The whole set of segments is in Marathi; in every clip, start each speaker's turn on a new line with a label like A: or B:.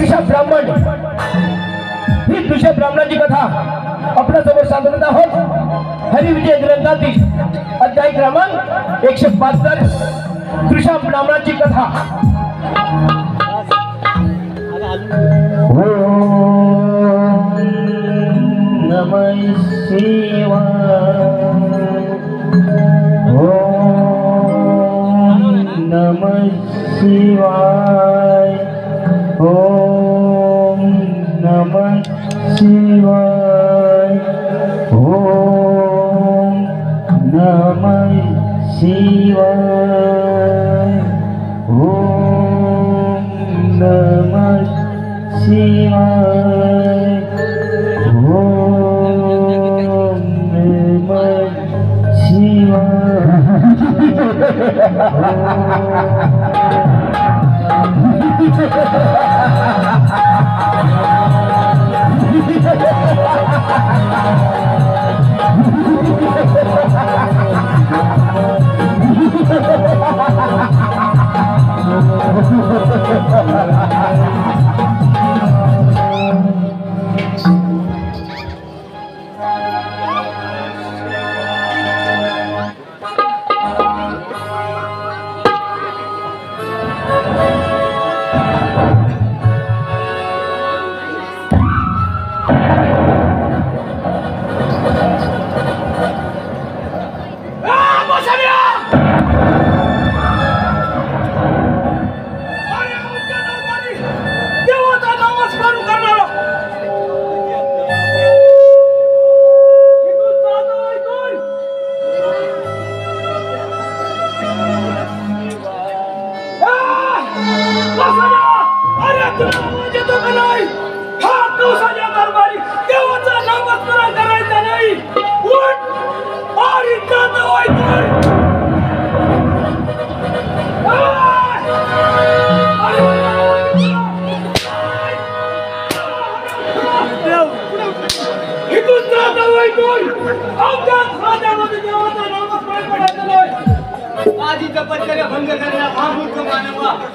A: तुषा ब्राह्मण ही तुषा ब्राह्मणाची कथा आपल्या समोर सांगत आहोत। हरिविजय ग्रंथातील अध्याय क्रमांक 172 तुषा ब्राह्मणाची कथा।
B: नमः शिवाय नमः शिवाय ओम नमः शिवाय ओम नमः शिवाय ओम नमः शिवाय ओम नमः शिवाय।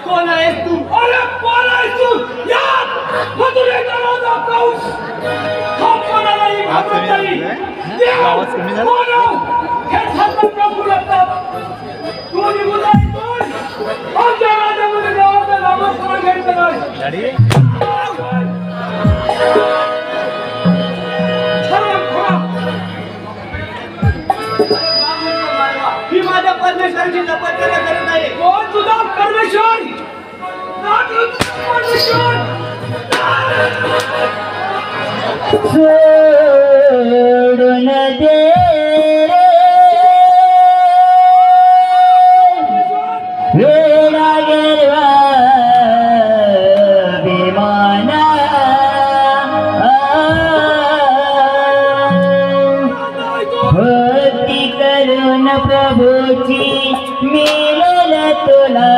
A: कोण आहेस तू? अरे कोण आहेस तू? यार मधुरेचा राजा पाऊस हा कोणालाही घाबरत नाही। देव कोण हे सर्व प्रभू लागतात। तू निघून जाय तू आमच्या राज्यामध्ये देवाचा नामस्मरण घ्यायचं नाही। ही माझ्या परमेश्वराची तपस्या करत आहे। कोण तुझा परमेश्वर?
B: सोडून दे वेडा गेरवा विमाना भक्ती करून प्रभूची मिळेल तुला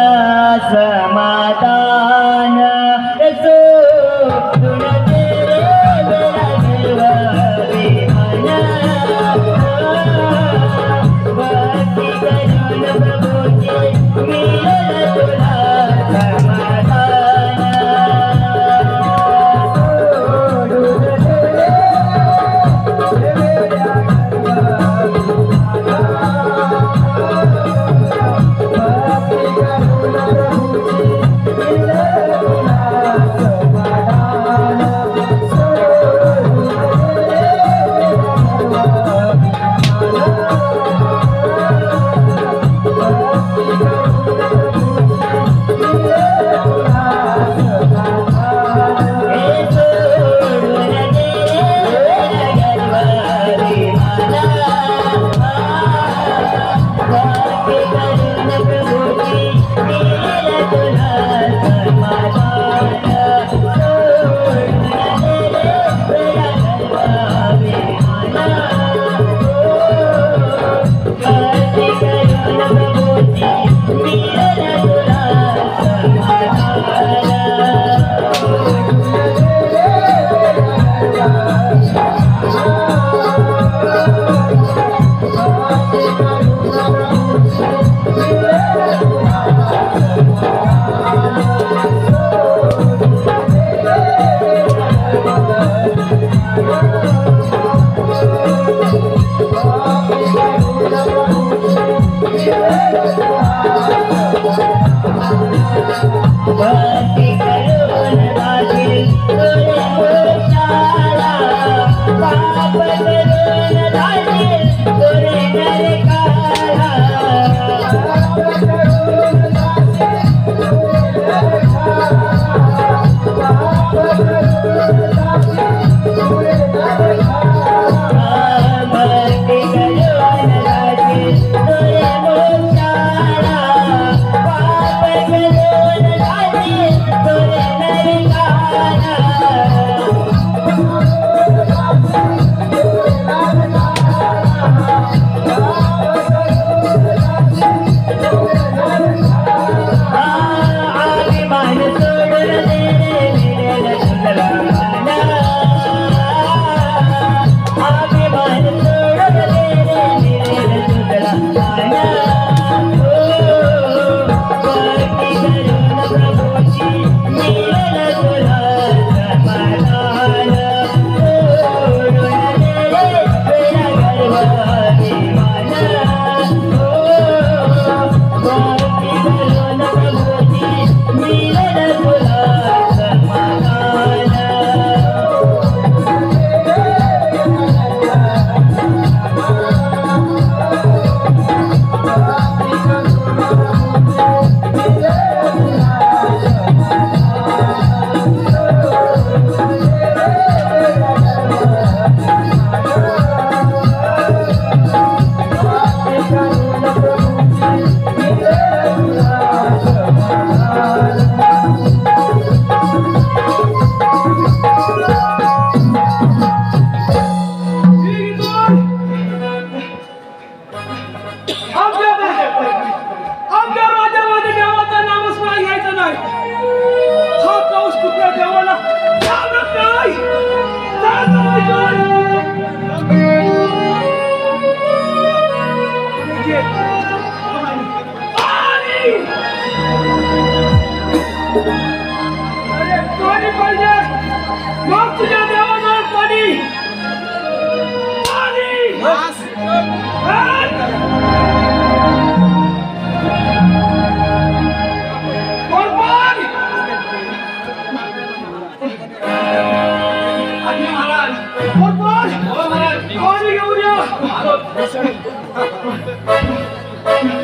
B: समाधान। सोडून दे वेडा गेरवा विमाना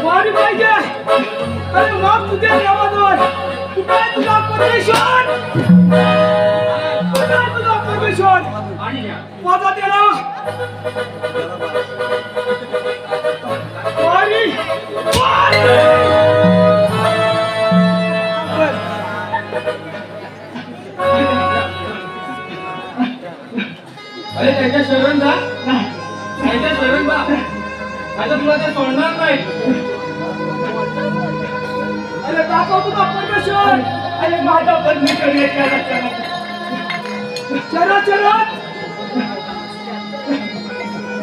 A: वारी पाहिजे अरे मग तुझ्या देवाजवळ कुठे तुझा परमेश्वर कुठे तुझा परमेश्वर माझा देवा वारी
C: अरे त्याच्या शरण जा त्याच्या शरण जा आता तुला ते सोडणार नाही
A: अरे दाखव तुझा परमेश्वर अरे माझा परमेश्वर चला चला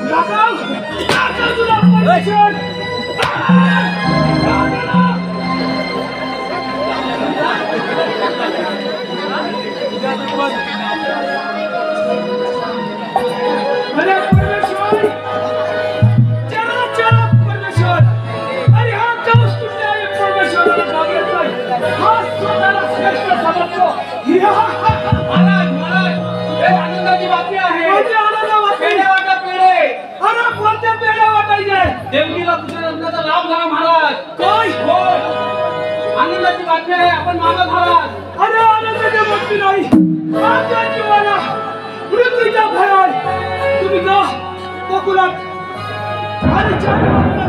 A: दाखव दाखव तुझा परमेश्वर अरे परमेश्वर चला चला परमेश्वर अरे हा कौश कुठे आहे परमेश्वराला लागलाय हा स्वतःला श्रेष्ठ समजतो
C: महाराज महाराज हे आनंदाची बातमी आहे
A: कोणती आनंद वाटते
C: पेढे वाटा पेढे
A: अरे कोणते पेढे वाटायचे
C: देवकीला तुझ्या लग्नाचा लाभ झाला महाराज
A: काय
C: हो आनंदाची बातमी आहे आपण मामा महाराज
A: अरे आनंदाची बातमी नाही आमच्या जीवाला मृत्यूच्या भयात तुम्ही जा गोकुलात आणि चारी बाजूला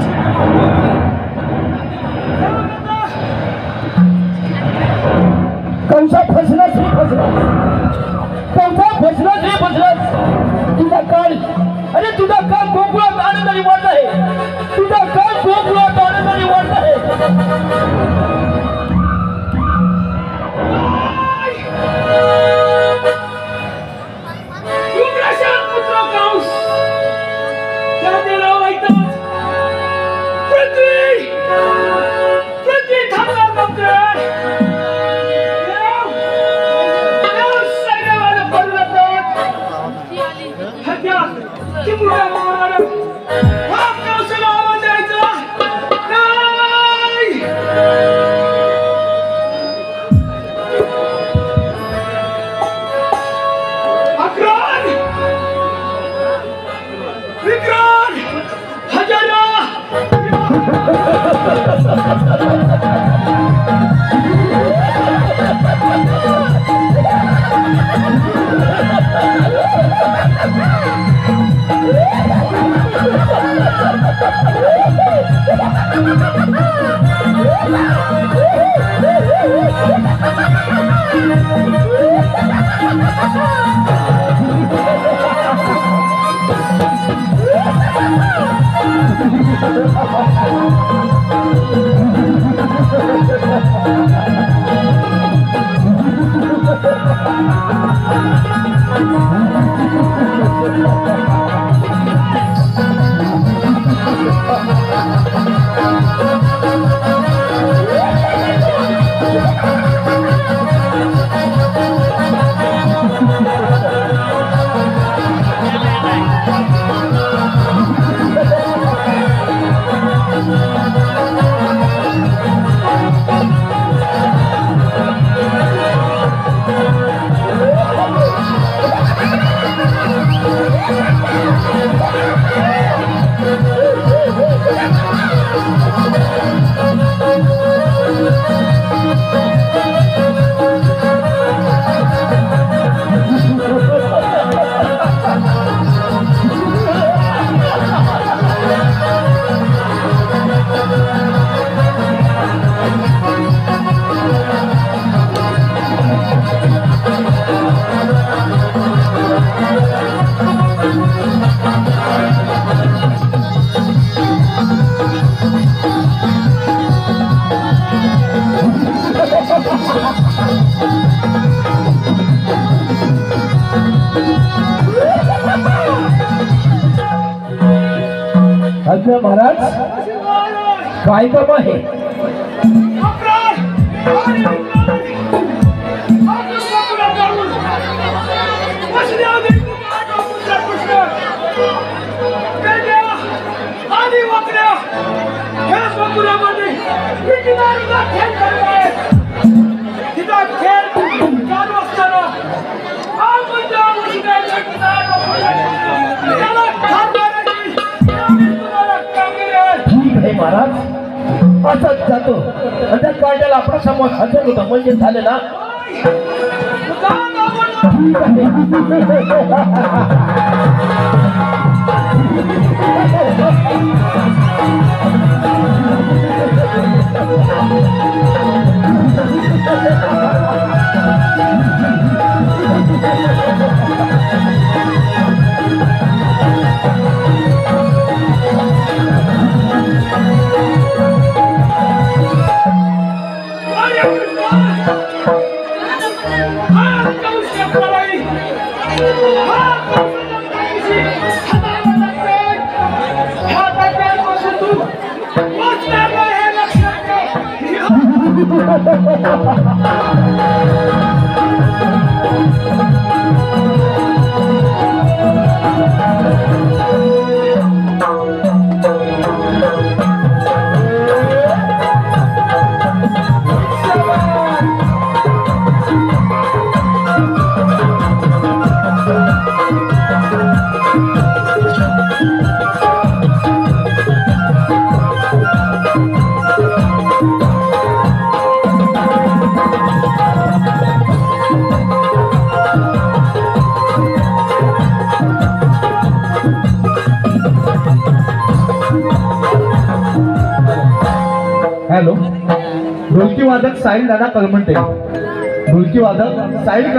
B: कंसा फसलाच रे फसलाच कंसा फसलाच रे फसलाच तुझा काळ अरे तुझा काळ गोकुळात आनंदाने वाढत आहे तुझा काळ गोकुळात आनंदाने वाढत आहे
A: उग्रसेन पुत्र कंस त्या देवा वाईटात पृथ्वी पृथ्वी थांबला नव्हते देव सैन्यावाला पडला तर हत्या चिमुरा मारणार हा
B: अच्छा महाराज काय काम आहे महाराज असंच जातो त्या काढल्याला आपला समोर हजर होता म्हणजे झालं ना
C: हॅलो ढोलकी वादक साहिल दादा करमंटे ढोलकी वादक साहिल